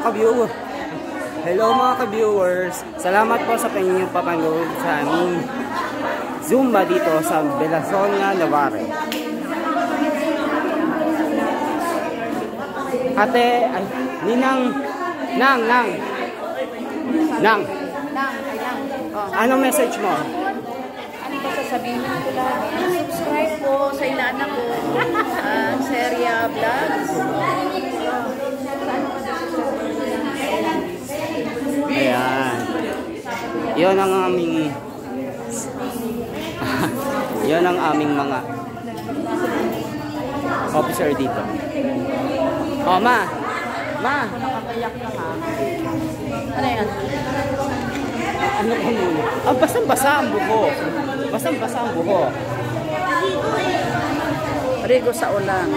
Ka-viewer. Hello mga ka-viewers. Salamat po sa inyong papanood sa aming Zumba dito sa Belasonia, Navarre. Ate, ay, Ninang, Nang. Ano message mo? Ano ba sasabihin ko lang? Subscribe po sa inaanak ko sa Seria Vlogs. Ayan. Yun ang aming yun ang aming mga officer dito. Oh, ma. Nakakayak na ha. Ano yan? Ano ko muna? Ah, basang-basa ang buho. Basang-basa ang buho. Rigo sa ulan.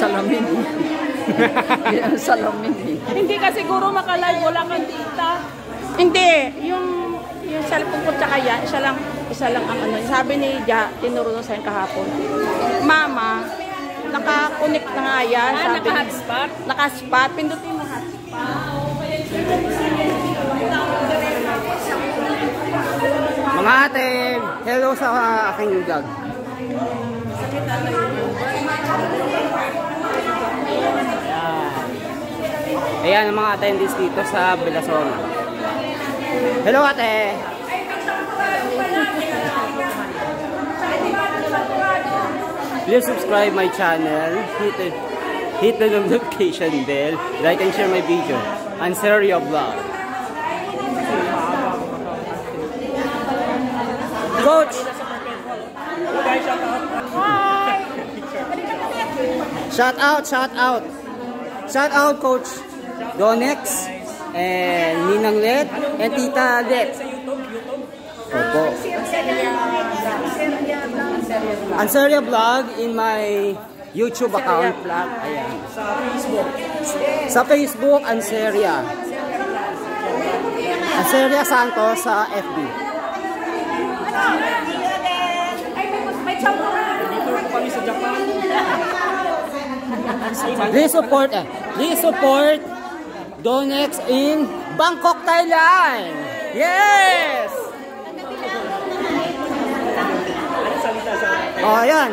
Salamin eh. Salamin eh. Hindi ka siguro makalive, wala kang data. Hindi, yung cellphone ko tsaka yan, isa lang ang ano. Sabi ni Ja, tinuro sa akin kahapon. Mama, naka-connect na nga yan. Naka-hotspot? Naka-spot, pindutin mo hotspot. Mga ate, hello sa aking vlog. Ayan ang mga attendees dito sa Belasonia. Hello ate! Please subscribe my channel, hit the notification bell, like and share my video, and share your vlog. Coach! Shout out! Shout out Coach Donex and Ninang Let and Tita Let. Opo. Anseria Vlog in my YouTube account. Ayan. Sa Facebook, Anseria. Anseria Santos sa FB. Please support Donex in Bangkok, Thailand. Yes! Oh, ayan.